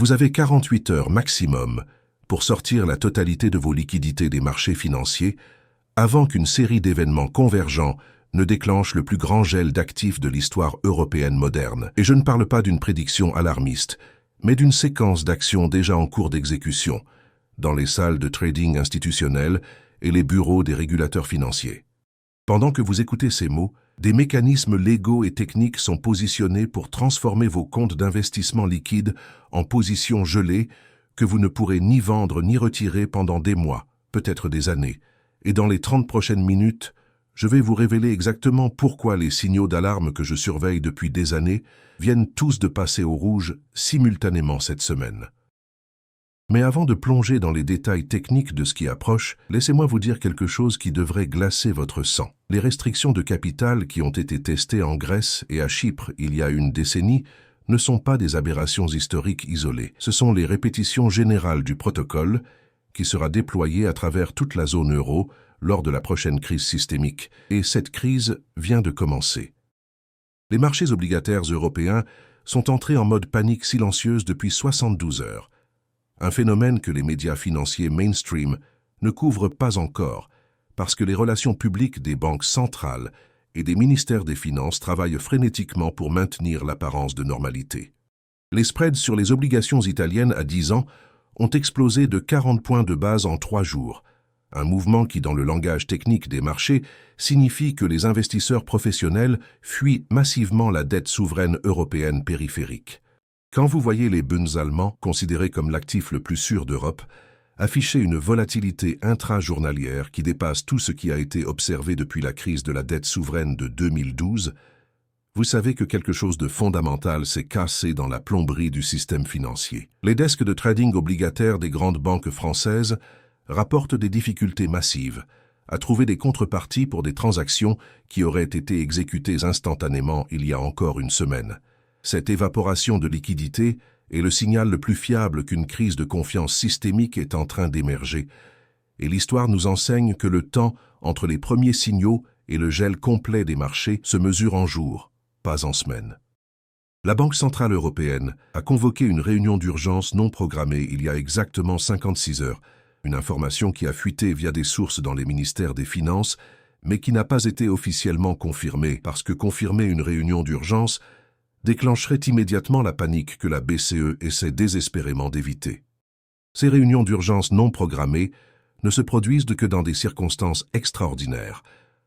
Vous avez 48 heures maximum pour sortir la totalité de vos liquidités des marchés financiers avant qu'une série d'événements convergents ne déclenche le plus grand gel d'actifs de l'histoire européenne moderne. Et je ne parle pas d'une prédiction alarmiste, mais d'une séquence d'actions déjà en cours d'exécution dans les salles de trading institutionnelles et les bureaux des régulateurs financiers. Pendant que vous écoutez ces mots, des mécanismes légaux et techniques sont positionnés pour transformer vos comptes d'investissement liquides en positions gelées que vous ne pourrez ni vendre ni retirer pendant des mois, peut-être des années. Et dans les 30 prochaines minutes, je vais vous révéler exactement pourquoi les signaux d'alarme que je surveille depuis des années viennent tous de passer au rouge simultanément cette semaine. Mais avant de plonger dans les détails techniques de ce qui approche, laissez-moi vous dire quelque chose qui devrait glacer votre sang. Les restrictions de capital qui ont été testées en Grèce et à Chypre il y a une décennie ne sont pas des aberrations historiques isolées. Ce sont les répétitions générales du protocole qui sera déployé à travers toute la zone euro lors de la prochaine crise systémique. Et cette crise vient de commencer. Les marchés obligataires européens sont entrés en mode panique silencieuse depuis 72 heures. Un phénomène que les médias financiers mainstream ne couvrent pas encore, parce que les relations publiques des banques centrales et des ministères des Finances travaillent frénétiquement pour maintenir l'apparence de normalité. Les spreads sur les obligations italiennes à 10 ans ont explosé de 40 points de base en 3 jours, un mouvement qui, dans le langage technique des marchés, signifie que les investisseurs professionnels fuient massivement la dette souveraine européenne périphérique. Quand vous voyez les Bunds allemands, considérés comme l'actif le plus sûr d'Europe, afficher une volatilité intra-journalière qui dépasse tout ce qui a été observé depuis la crise de la dette souveraine de 2012, vous savez que quelque chose de fondamental s'est cassé dans la plomberie du système financier. Les desks de trading obligataires des grandes banques françaises rapportent des difficultés massives à trouver des contreparties pour des transactions qui auraient été exécutées instantanément il y a encore une semaine. Cette évaporation de liquidités est le signal le plus fiable qu'une crise de confiance systémique est en train d'émerger. Et l'histoire nous enseigne que le temps entre les premiers signaux et le gel complet des marchés se mesure en jours, pas en semaines. La Banque centrale européenne a convoqué une réunion d'urgence non programmée il y a exactement 56 heures, une information qui a fuité via des sources dans les ministères des Finances, mais qui n'a pas été officiellement confirmée, parce que confirmer une réunion d'urgence déclencherait immédiatement la panique que la BCE essaie désespérément d'éviter. Ces réunions d'urgence non programmées ne se produisent que dans des circonstances extraordinaires,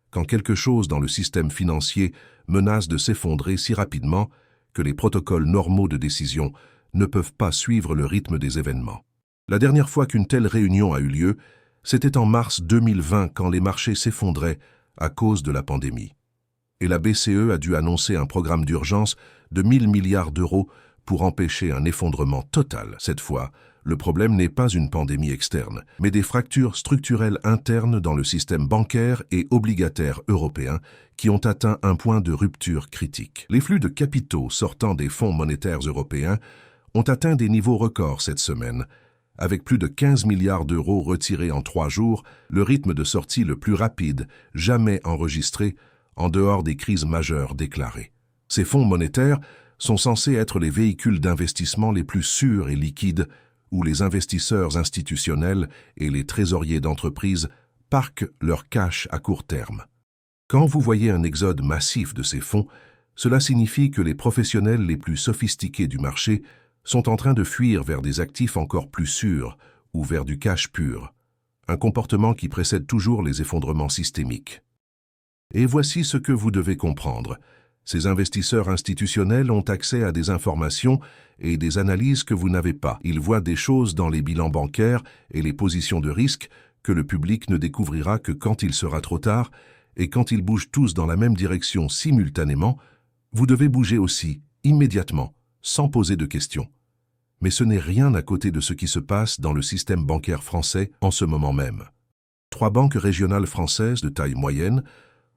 quand quelque chose dans le système financier menace de s'effondrer si rapidement que les protocoles normaux de décision ne peuvent pas suivre le rythme des événements. La dernière fois qu'une telle réunion a eu lieu, c'était en mars 2020 quand les marchés s'effondraient à cause de la pandémie. Et la BCE a dû annoncer un programme d'urgence de 1 000 milliards d'euros pour empêcher un effondrement total. Cette fois, le problème n'est pas une pandémie externe, mais des fractures structurelles internes dans le système bancaire et obligataire européen qui ont atteint un point de rupture critique. Les flux de capitaux sortant des fonds monétaires européens ont atteint des niveaux records cette semaine, avec plus de 15 milliards d'euros retirés en 3 jours, le rythme de sortie le plus rapide jamais enregistré en dehors des crises majeures déclarées. Ces fonds monétaires sont censés être les véhicules d'investissement les plus sûrs et liquides où les investisseurs institutionnels et les trésoriers d'entreprises parquent leur cash à court terme. Quand vous voyez un exode massif de ces fonds, cela signifie que les professionnels les plus sophistiqués du marché sont en train de fuir vers des actifs encore plus sûrs ou vers du cash pur, un comportement qui précède toujours les effondrements systémiques. Et voici ce que vous devez comprendre. Ces investisseurs institutionnels ont accès à des informations et des analyses que vous n'avez pas. Ils voient des choses dans les bilans bancaires et les positions de risque que le public ne découvrira que quand il sera trop tard, et quand ils bougent tous dans la même direction simultanément, vous devez bouger aussi, immédiatement, sans poser de questions. Mais ce n'est rien à côté de ce qui se passe dans le système bancaire français en ce moment même. 3 banques régionales françaises de taille moyenne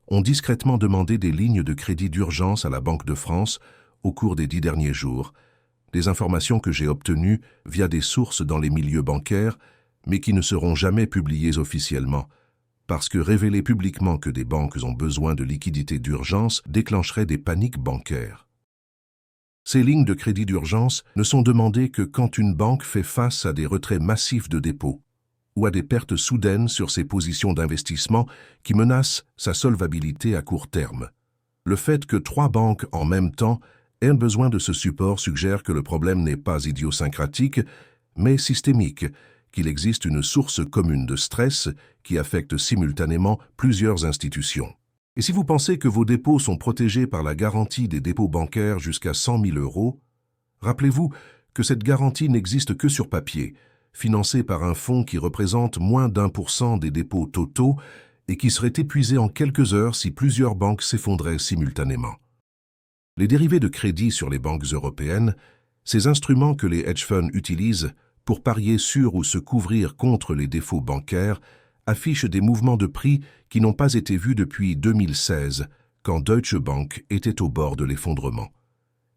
ont discrètement demandé des lignes de crédit d'urgence à la Banque de France au cours des 10 derniers jours, des informations que j'ai obtenues via des sources dans les milieux bancaires, mais qui ne seront jamais publiées officiellement, parce que révéler publiquement que des banques ont besoin de liquidités d'urgence déclencherait des paniques bancaires. Ces lignes de crédit d'urgence ne sont demandées que quand une banque fait face à des retraits massifs de dépôts ou à des pertes soudaines sur ses positions d'investissement qui menacent sa solvabilité à court terme. Le fait que 3 banques en même temps aient besoin de ce support suggère que le problème n'est pas idiosyncratique, mais systémique, qu'il existe une source commune de stress qui affecte simultanément plusieurs institutions. Et si vous pensez que vos dépôts sont protégés par la garantie des dépôts bancaires jusqu'à 100 000 €, rappelez-vous que cette garantie n'existe que sur papier, financée par un fonds qui représente moins d'1% des dépôts totaux et qui serait épuisé en quelques heures si plusieurs banques s'effondraient simultanément. Les dérivés de crédit sur les banques européennes, ces instruments que les hedge funds utilisent pour parier sur ou se couvrir contre les défauts bancaires, affichent des mouvements de prix qui n'ont pas été vus depuis 2016, quand Deutsche Bank était au bord de l'effondrement.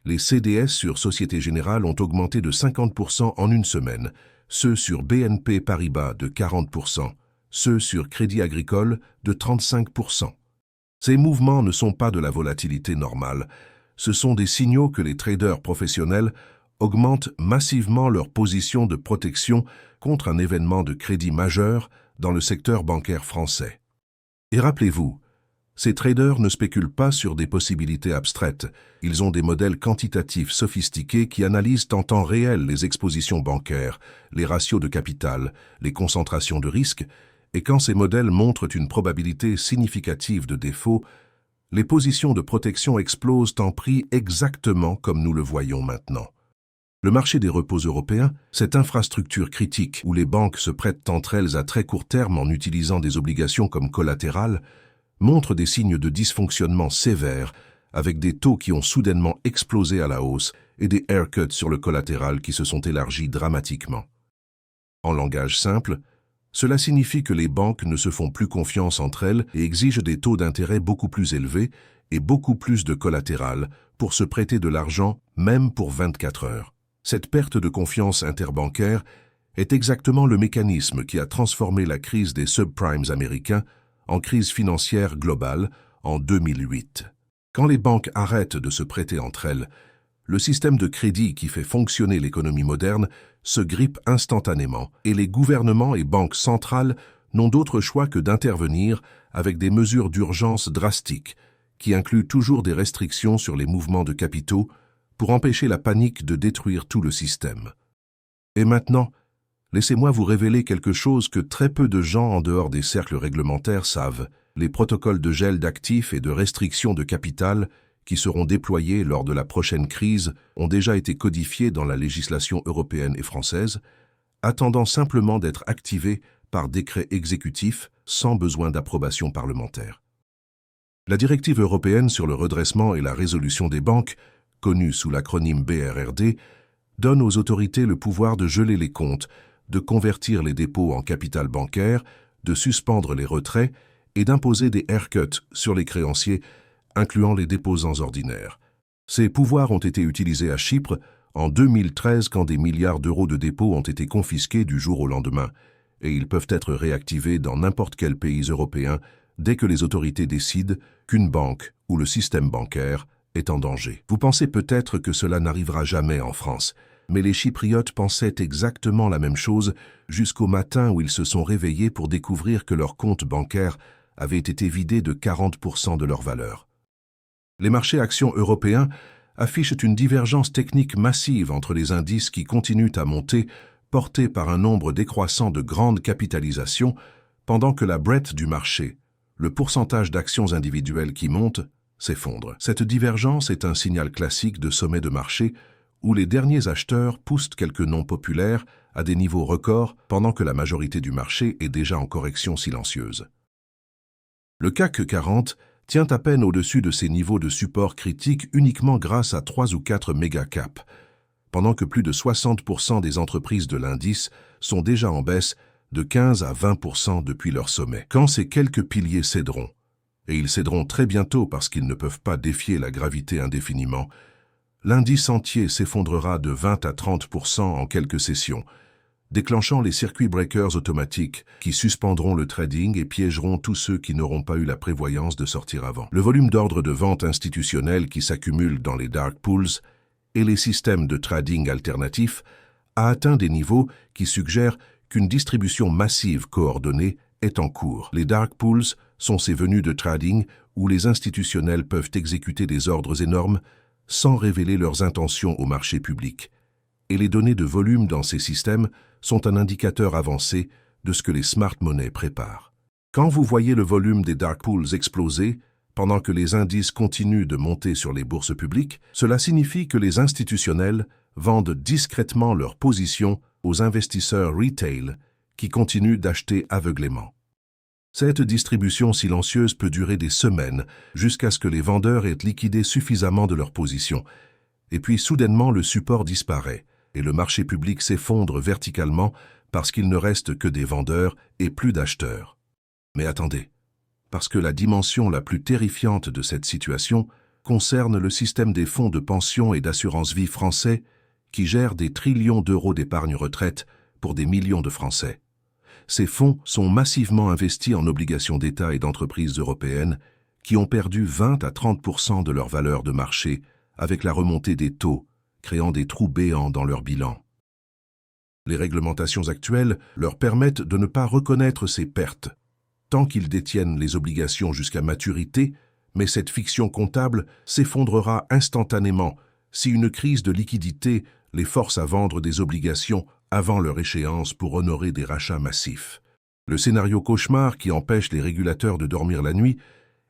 Les CDS sur Société Générale ont augmenté de 50% en une semaine, ceux sur BNP Paribas de 40%, ceux sur Crédit Agricole de 35%. Ces mouvements ne sont pas de la volatilité normale, ce sont des signaux que les traders professionnels augmentent massivement leur position de protection contre un événement de crédit majeur dans le secteur bancaire français. Et rappelez-vous, ces traders ne spéculent pas sur des possibilités abstraites, ils ont des modèles quantitatifs sophistiqués qui analysent en temps réel les expositions bancaires, les ratios de capital, les concentrations de risque, et quand ces modèles montrent une probabilité significative de défaut, les positions de protection explosent en prix exactement comme nous le voyons maintenant. Le marché des repos européens, cette infrastructure critique où les banques se prêtent entre elles à très court terme en utilisant des obligations comme collatéral, montre des signes de dysfonctionnement sévères avec des taux qui ont soudainement explosé à la hausse et des haircuts sur le collatéral qui se sont élargis dramatiquement. En langage simple, cela signifie que les banques ne se font plus confiance entre elles et exigent des taux d'intérêt beaucoup plus élevés et beaucoup plus de collatéral pour se prêter de l'argent même pour 24 heures. Cette perte de confiance interbancaire est exactement le mécanisme qui a transformé la crise des subprimes américains en crise financière globale en 2008. Quand les banques arrêtent de se prêter entre elles, le système de crédit qui fait fonctionner l'économie moderne se grippe instantanément et les gouvernements et banques centrales n'ont d'autre choix que d'intervenir avec des mesures d'urgence drastiques qui incluent toujours des restrictions sur les mouvements de capitaux pour empêcher la panique de détruire tout le système. Et maintenant, laissez-moi vous révéler quelque chose que très peu de gens en dehors des cercles réglementaires savent. Les protocoles de gel d'actifs et de restriction de capital qui seront déployés lors de la prochaine crise ont déjà été codifiés dans la législation européenne et française, attendant simplement d'être activés par décret exécutif sans besoin d'approbation parlementaire. La directive européenne sur le redressement et la résolution des banques, connue sous l'acronyme BRRD, donne aux autorités le pouvoir de geler les comptes, de convertir les dépôts en capital bancaire, de suspendre les retraits et d'imposer des haircuts sur les créanciers, incluant les déposants ordinaires. Ces pouvoirs ont été utilisés à Chypre en 2013 quand des milliards d'euros de dépôts ont été confisqués du jour au lendemain, et ils peuvent être réactivés dans n'importe quel pays européen dès que les autorités décident qu'une banque ou le système bancaire est en danger. Vous pensez peut-être que cela n'arrivera jamais en France, mais les Chypriotes pensaient exactement la même chose jusqu'au matin où ils se sont réveillés pour découvrir que leur compte bancaire avait été vidé de 40% de leur valeur. Les marchés actions européens affichent une divergence technique massive entre les indices qui continuent à monter, portés par un nombre décroissant de grandes capitalisations, pendant que la breadth du marché, le pourcentage d'actions individuelles qui montent, s'effondre. Cette divergence est un signal classique de sommet de marché où les derniers acheteurs poussent quelques noms populaires à des niveaux records pendant que la majorité du marché est déjà en correction silencieuse. Le CAC 40 tient à peine au-dessus de ces niveaux de support critiques uniquement grâce à 3 ou 4 méga-caps, pendant que plus de 60% des entreprises de l'indice sont déjà en baisse de 15 à 20% depuis leur sommet. Quand ces quelques piliers céderont, et ils céderont très bientôt parce qu'ils ne peuvent pas défier la gravité indéfiniment, l'indice entier s'effondrera de 20 à 30% en quelques sessions, déclenchant les circuits breakers automatiques qui suspendront le trading et piégeront tous ceux qui n'auront pas eu la prévoyance de sortir avant. Le volume d'ordres de vente institutionnels qui s'accumulent dans les dark pools et les systèmes de trading alternatifs, a atteint des niveaux qui suggèrent qu'une distribution massive coordonnée est en cours. Les dark pools sont ces venues de trading où les institutionnels peuvent exécuter des ordres énormes sans révéler leurs intentions au marché public. Et les données de volume dans ces systèmes sont un indicateur avancé de ce que les smart monnaies préparent. Quand vous voyez le volume des dark pools exploser, pendant que les indices continuent de monter sur les bourses publiques, cela signifie que les institutionnels vendent discrètement leurs positions aux investisseurs retail qui continuent d'acheter aveuglément. Cette distribution silencieuse peut durer des semaines jusqu'à ce que les vendeurs aient liquidé suffisamment de leurs positions. Et puis soudainement le support disparaît et le marché public s'effondre verticalement parce qu'il ne reste que des vendeurs et plus d'acheteurs. Mais attendez, parce que la dimension la plus terrifiante de cette situation concerne le système des fonds de pension et d'assurance-vie français qui gèrent des trillions d'euros d'épargne retraite pour des millions de Français. Ces fonds sont massivement investis en obligations d'État et d'entreprises européennes qui ont perdu 20 à 30% de leur valeur de marché avec la remontée des taux, créant des trous béants dans leur bilan. Les réglementations actuelles leur permettent de ne pas reconnaître ces pertes, tant qu'ils détiennent les obligations jusqu'à maturité, mais cette fiction comptable s'effondrera instantanément si une crise de liquidité les force à vendre des obligations avant leur échéance pour honorer des rachats massifs. Le scénario cauchemar qui empêche les régulateurs de dormir la nuit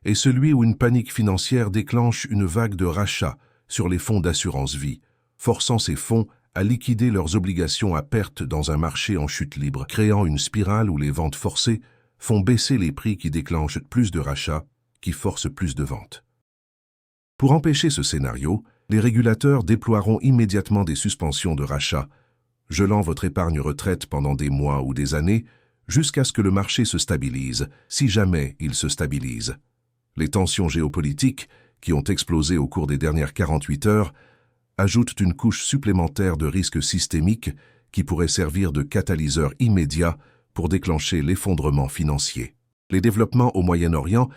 est celui où une panique financière déclenche une vague de rachats sur les fonds d'assurance-vie, forçant ces fonds à liquider leurs obligations à perte dans un marché en chute libre, créant une spirale où les ventes forcées font baisser les prix qui déclenchent plus de rachats, qui forcent plus de ventes. Pour empêcher ce scénario, les régulateurs déploieront immédiatement des suspensions de rachats, gelant votre épargne retraite pendant des mois ou des années, jusqu'à ce que le marché se stabilise, si jamais il se stabilise. Les tensions géopolitiques, qui ont explosé au cours des dernières 48 heures, ajoutent une couche supplémentaire de risques systémiques qui pourrait servir de catalyseur immédiat pour déclencher l'effondrement financier. Les développements au Moyen-Orient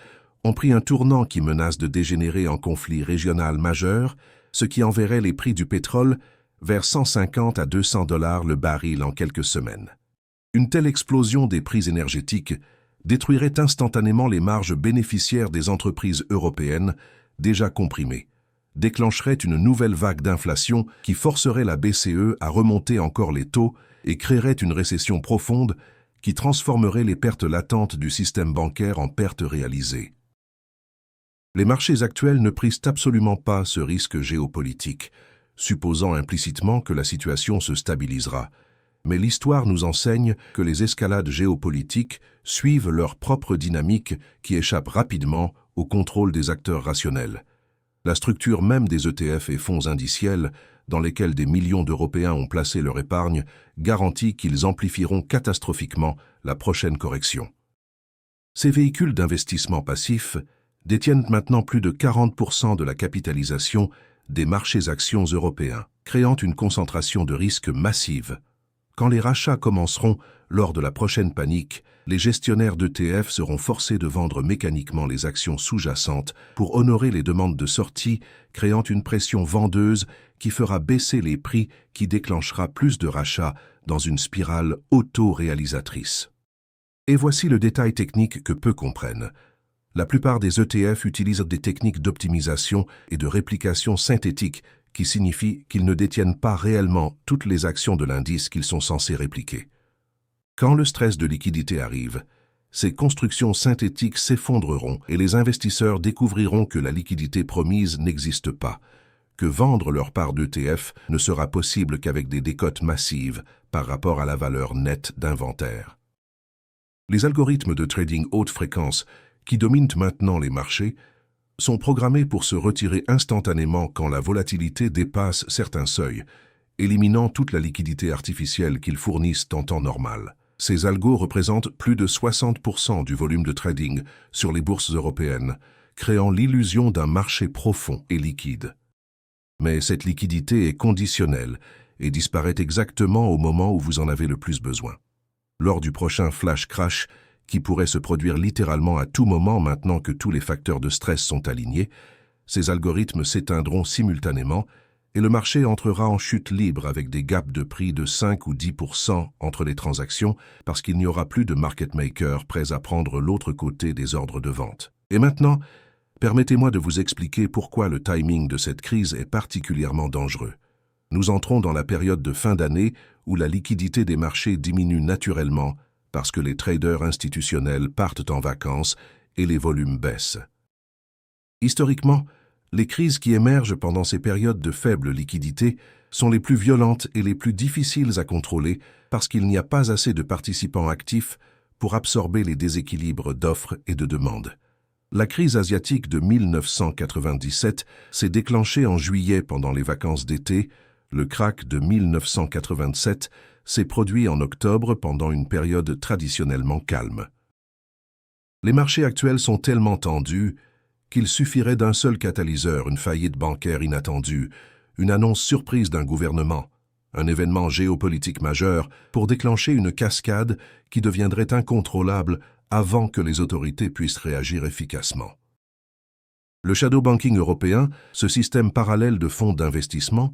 ont pris un tournant qui menace de dégénérer en conflit régional majeur, ce qui enverrait les prix du pétrole vers 150 à 200 $ le baril en quelques semaines. Une telle explosion des prix énergétiques détruirait instantanément les marges bénéficiaires des entreprises européennes déjà comprimées, déclencherait une nouvelle vague d'inflation qui forcerait la BCE à remonter encore les taux et créerait une récession profonde qui transformerait les pertes latentes du système bancaire en pertes réalisées. Les marchés actuels ne prisent absolument pas ce risque géopolitique, supposant implicitement que la situation se stabilisera. Mais l'histoire nous enseigne que les escalades géopolitiques suivent leur propre dynamique qui échappe rapidement au contrôle des acteurs rationnels. La structure même des ETF et fonds indiciels, dans lesquels des millions d'Européens ont placé leur épargne, garantit qu'ils amplifieront catastrophiquement la prochaine correction. Ces véhicules d'investissement passif détiennent maintenant plus de 40% de la capitalisation des marchés actions européens, créant une concentration de risque massive. Quand les rachats commenceront lors de la prochaine panique, les gestionnaires d'ETF seront forcés de vendre mécaniquement les actions sous-jacentes pour honorer les demandes de sortie, créant une pression vendeuse qui fera baisser les prix qui déclenchera plus de rachats dans une spirale auto-réalisatrice. Et voici le détail technique que peu comprennent. La plupart des ETF utilisent des techniques d'optimisation et de réplication synthétique qui signifient qu'ils ne détiennent pas réellement toutes les actions de l'indice qu'ils sont censés répliquer. Quand le stress de liquidité arrive, ces constructions synthétiques s'effondreront et les investisseurs découvriront que la liquidité promise n'existe pas, que vendre leur part d'ETF ne sera possible qu'avec des décotes massives par rapport à la valeur nette d'inventaire. Les algorithmes de trading haute fréquence qui dominent maintenant les marchés sont programmés pour se retirer instantanément quand la volatilité dépasse certains seuils, éliminant toute la liquidité artificielle qu'ils fournissent en temps normal. Ces algos représentent plus de 60% du volume de trading sur les bourses européennes, créant l'illusion d'un marché profond et liquide. Mais cette liquidité est conditionnelle et disparaît exactement au moment où vous en avez le plus besoin. Lors du prochain flash crash, qui pourrait se produire littéralement à tout moment maintenant que tous les facteurs de stress sont alignés, ces algorithmes s'éteindront simultanément et le marché entrera en chute libre avec des gaps de prix de 5 ou 10% entre les transactions parce qu'il n'y aura plus de market makers prêts à prendre l'autre côté des ordres de vente. Et maintenant, permettez-moi de vous expliquer pourquoi le timing de cette crise est particulièrement dangereux. Nous entrons dans la période de fin d'année où la liquidité des marchés diminue naturellement parce que les traders institutionnels partent en vacances et les volumes baissent. Historiquement, les crises qui émergent pendant ces périodes de faible liquidité sont les plus violentes et les plus difficiles à contrôler parce qu'il n'y a pas assez de participants actifs pour absorber les déséquilibres d'offres et de demande. La crise asiatique de 1997 s'est déclenchée en juillet pendant les vacances d'été. Le krach de 1987 s'est produit en octobre pendant une période traditionnellement calme. Les marchés actuels sont tellement tendus qu'il suffirait d'un seul catalyseur, une faillite bancaire inattendue, une annonce surprise d'un gouvernement, un événement géopolitique majeur pour déclencher une cascade qui deviendrait incontrôlable avant que les autorités puissent réagir efficacement. Le shadow banking européen, ce système parallèle de fonds d'investissement,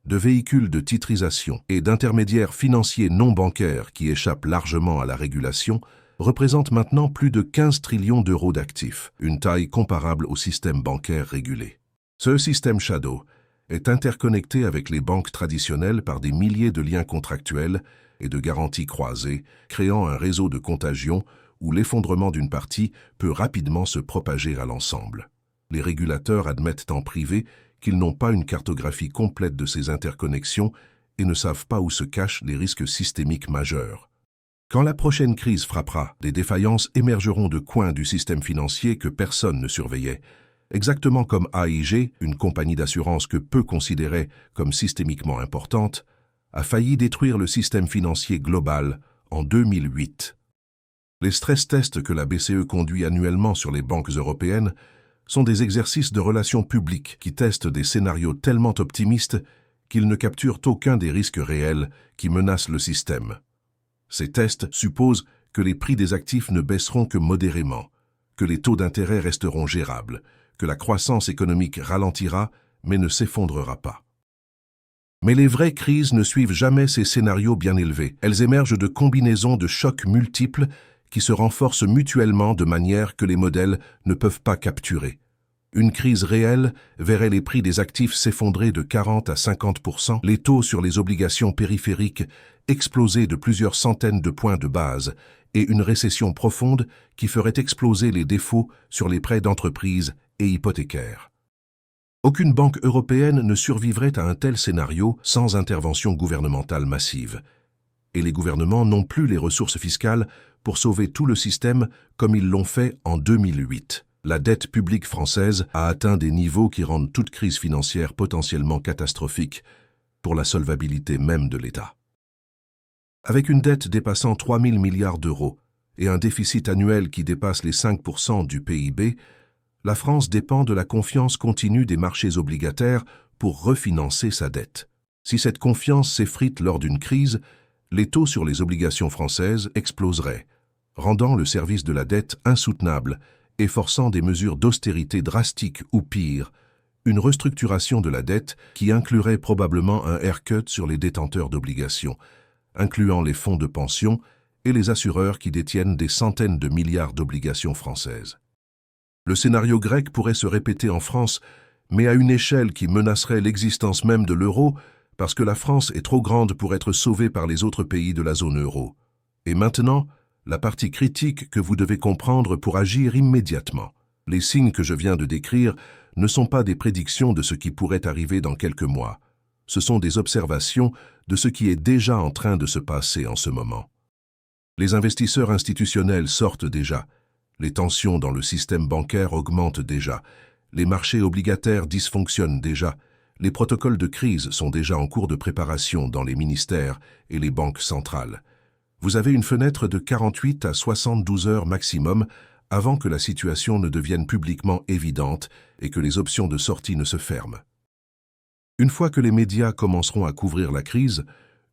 de véhicules de titrisation et d'intermédiaires financiers non bancaires qui échappent largement à la régulation, représente maintenant plus de 15 trillions d'euros d'actifs, une taille comparable au système bancaire régulé. Ce système shadow est interconnecté avec les banques traditionnelles par des milliers de liens contractuels et de garanties croisées, créant un réseau de contagion où l'effondrement d'une partie peut rapidement se propager à l'ensemble. Les régulateurs admettent en privé qu'ils n'ont pas une cartographie complète de ces interconnexions et ne savent pas où se cachent les risques systémiques majeurs. Quand la prochaine crise frappera, des défaillances émergeront de coins du système financier que personne ne surveillait, exactement comme AIG, une compagnie d'assurance que peu considéraient comme systémiquement importante, a failli détruire le système financier global en 2008. Les stress tests que la BCE conduit annuellement sur les banques européennes sont des exercices de relations publiques qui testent des scénarios tellement optimistes qu'ils ne capturent aucun des risques réels qui menacent le système. Ces tests supposent que les prix des actifs ne baisseront que modérément, que les taux d'intérêt resteront gérables, que la croissance économique ralentira mais ne s'effondrera pas. Mais les vraies crises ne suivent jamais ces scénarios bien élevés. Elles émergent de combinaisons de chocs multiples qui se renforcent mutuellement de manière que les modèles ne peuvent pas capturer. Une crise réelle verrait les prix des actifs s'effondrer de 40 à 50%, les taux sur les obligations périphériques exploser de plusieurs centaines de points de base et une récession profonde qui ferait exploser les défauts sur les prêts d'entreprise et hypothécaires. Aucune banque européenne ne survivrait à un tel scénario sans intervention gouvernementale massive. Et les gouvernements n'ont plus les ressources fiscales pour sauver tout le système comme ils l'ont fait en 2008. La dette publique française a atteint des niveaux qui rendent toute crise financière potentiellement catastrophique pour la solvabilité même de l'État. Avec une dette dépassant 3 000 milliards d'euros et un déficit annuel qui dépasse les 5% du PIB, la France dépend de la confiance continue des marchés obligataires pour refinancer sa dette. Si cette confiance s'effrite lors d'une crise, les taux sur les obligations françaises exploseraient, rendant le service de la dette insoutenable et forçant des mesures d'austérité drastiques ou pire, une restructuration de la dette qui inclurait probablement un haircut sur les détenteurs d'obligations, incluant les fonds de pension et les assureurs qui détiennent des centaines de milliards d'obligations françaises. Le scénario grec pourrait se répéter en France, mais à une échelle qui menacerait l'existence même de l'euro parce que la France est trop grande pour être sauvée par les autres pays de la zone euro. Et maintenant, la partie critique que vous devez comprendre pour agir immédiatement. Les signes que je viens de décrire ne sont pas des prédictions de ce qui pourrait arriver dans quelques mois. Ce sont des observations de ce qui est déjà en train de se passer en ce moment. Les investisseurs institutionnels sortent déjà. Les tensions dans le système bancaire augmentent déjà. Les marchés obligataires dysfonctionnent déjà. Les protocoles de crise sont déjà en cours de préparation dans les ministères et les banques centrales. Vous avez une fenêtre de 48 à 72 heures maximum avant que la situation ne devienne publiquement évidente et que les options de sortie ne se ferment. Une fois que les médias commenceront à couvrir la crise,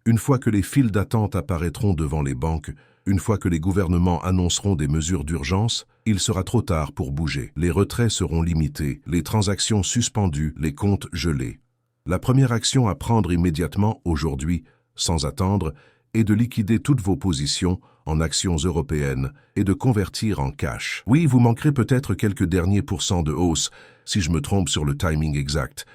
une fois que les files d'attente apparaîtront devant les banques, une fois que les gouvernements annonceront des mesures d'urgence, il sera trop tard pour bouger. Les retraits seront limités, les transactions suspendues, les comptes gelés. La première action à prendre immédiatement, aujourd'hui, sans attendre, est de liquider toutes vos positions en actions européennes et de convertir en cash. Oui, vous manquerez peut-être quelques derniers pourcents de hausse, si je me trompe sur le timing exact,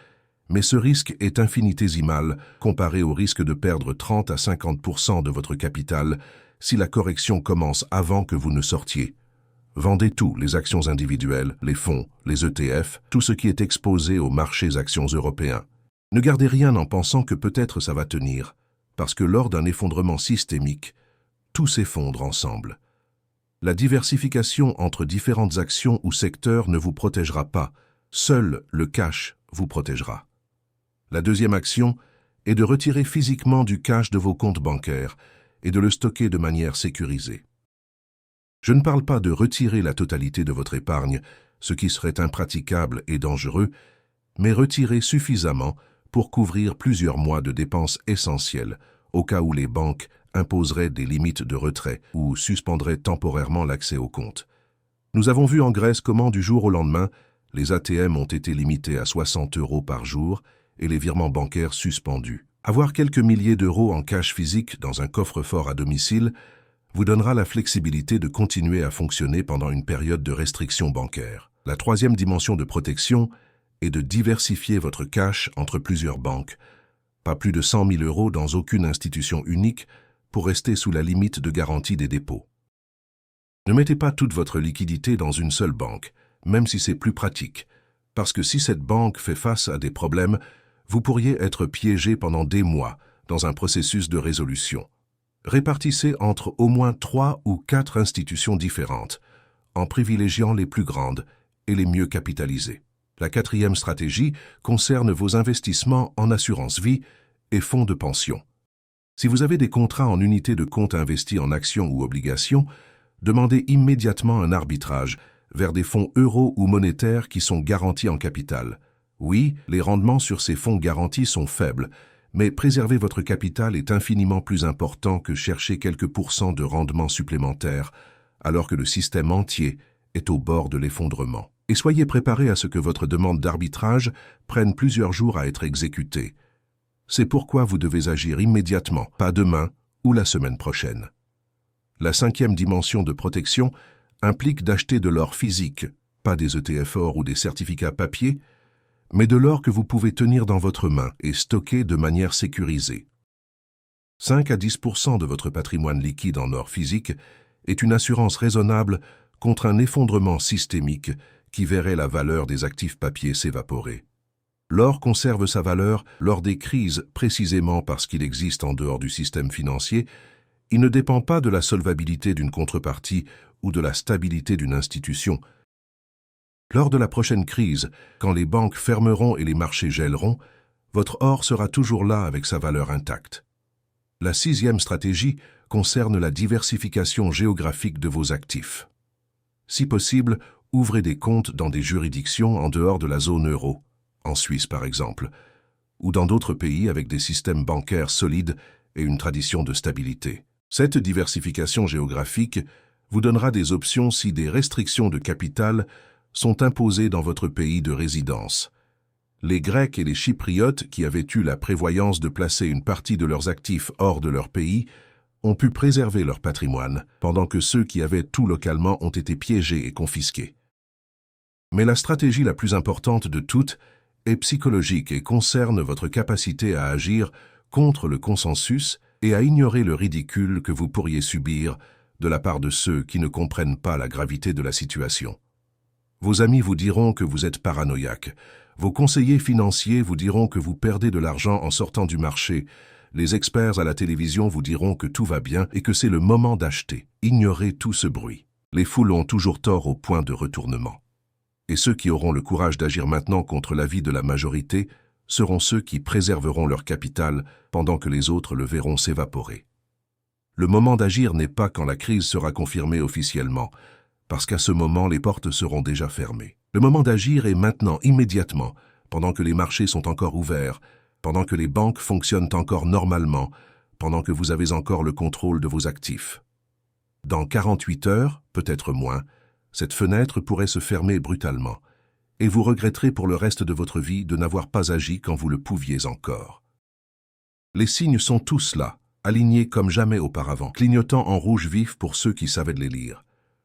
mais ce risque est infinitésimal comparé au risque de perdre 30 à 50% de votre capital si la correction commence avant que vous ne sortiez. Vendez tout, les actions individuelles, les fonds, les ETF, tout ce qui est exposé aux marchés actions européens. Ne gardez rien en pensant que peut-être ça va tenir, parce que lors d'un effondrement systémique, tout s'effondre ensemble. La diversification entre différentes actions ou secteurs ne vous protégera pas, seul le cash vous protégera. La deuxième action est de retirer physiquement du cash de vos comptes bancaires et de le stocker de manière sécurisée. Je ne parle pas de retirer la totalité de votre épargne, ce qui serait impraticable et dangereux, mais retirer suffisamment pour couvrir plusieurs mois de dépenses essentielles, au cas où les banques imposeraient des limites de retrait ou suspendraient temporairement l'accès aux comptes. Nous avons vu en Grèce comment, du jour au lendemain, les ATM ont été limités à 60 € par jour et les virements bancaires suspendus. Avoir quelques milliers d'euros en cash physique dans un coffre-fort à domicile vous donnera la flexibilité de continuer à fonctionner pendant une période de restriction bancaire. La troisième dimension de protection est de diversifier votre cash entre plusieurs banques, pas plus de 100 000 € dans aucune institution unique pour rester sous la limite de garantie des dépôts. Ne mettez pas toute votre liquidité dans une seule banque, même si c'est plus pratique, parce que si cette banque fait face à des problèmes, vous pourriez être piégé pendant des mois dans un processus de résolution. Répartissez entre au moins 3 ou 4 institutions différentes, en privilégiant les plus grandes et les mieux capitalisées. La quatrième stratégie concerne vos investissements en assurance vie et fonds de pension. Si vous avez des contrats en unités de compte investis en actions ou obligations, demandez immédiatement un arbitrage vers des fonds euros ou monétaires qui sont garantis en capital. Oui, les rendements sur ces fonds garantis sont faibles, mais préserver votre capital est infiniment plus important que chercher quelques pourcents de rendement supplémentaires, alors que le système entier est au bord de l'effondrement. Et soyez préparés à ce que votre demande d'arbitrage prenne plusieurs jours à être exécutée. C'est pourquoi vous devez agir immédiatement, pas demain ou la semaine prochaine. La cinquième dimension de protection implique d'acheter de l'or physique, pas des ETF or ou des certificats papier, mais de l'or que vous pouvez tenir dans votre main et stocker de manière sécurisée. 5 à 10% de votre patrimoine liquide en or physique est une assurance raisonnable contre un effondrement systémique qui verrait la valeur des actifs papiers s'évaporer. L'or conserve sa valeur lors des crises précisément parce qu'il existe en dehors du système financier. Il ne dépend pas de la solvabilité d'une contrepartie ou de la stabilité d'une institution. Lors de la prochaine crise, quand les banques fermeront et les marchés gèleront, votre or sera toujours là avec sa valeur intacte. La sixième stratégie concerne la diversification géographique de vos actifs. Si possible, ouvrez des comptes dans des juridictions en dehors de la zone euro, en Suisse par exemple, ou dans d'autres pays avec des systèmes bancaires solides et une tradition de stabilité. Cette diversification géographique vous donnera des options si des restrictions de capital sont imposées dans votre pays de résidence. Les Grecs et les Chypriotes, qui avaient eu la prévoyance de placer une partie de leurs actifs hors de leur pays, ont pu préserver leur patrimoine, pendant que ceux qui avaient tout localement ont été piégés et confisqués. Mais la stratégie la plus importante de toutes est psychologique et concerne votre capacité à agir contre le consensus et à ignorer le ridicule que vous pourriez subir de la part de ceux qui ne comprennent pas la gravité de la situation. Vos amis vous diront que vous êtes paranoïaque. Vos conseillers financiers vous diront que vous perdez de l'argent en sortant du marché. Les experts à la télévision vous diront que tout va bien et que c'est le moment d'acheter. Ignorez tout ce bruit. Les foules ont toujours tort au point de retournement. Et ceux qui auront le courage d'agir maintenant contre l'avis de la majorité seront ceux qui préserveront leur capital pendant que les autres le verront s'évaporer. Le moment d'agir n'est pas quand la crise sera confirmée officiellement, parce qu'à ce moment, les portes seront déjà fermées. Le moment d'agir est maintenant, immédiatement, pendant que les marchés sont encore ouverts, pendant que les banques fonctionnent encore normalement, pendant que vous avez encore le contrôle de vos actifs. Dans 48 heures, peut-être moins, cette fenêtre pourrait se fermer brutalement, et vous regretterez pour le reste de votre vie de n'avoir pas agi quand vous le pouviez encore. Les signes sont tous là, alignés comme jamais auparavant, clignotant en rouge vif pour ceux qui savaient les lire.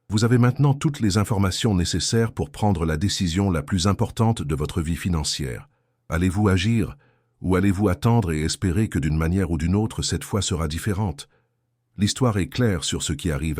Vous avez maintenant toutes les informations nécessaires pour prendre la décision la plus importante de votre vie financière. Allez-vous agir ou allez-vous attendre et espérer que d'une manière ou d'une autre cette fois sera différente? L'histoire est claire sur ce qui arrive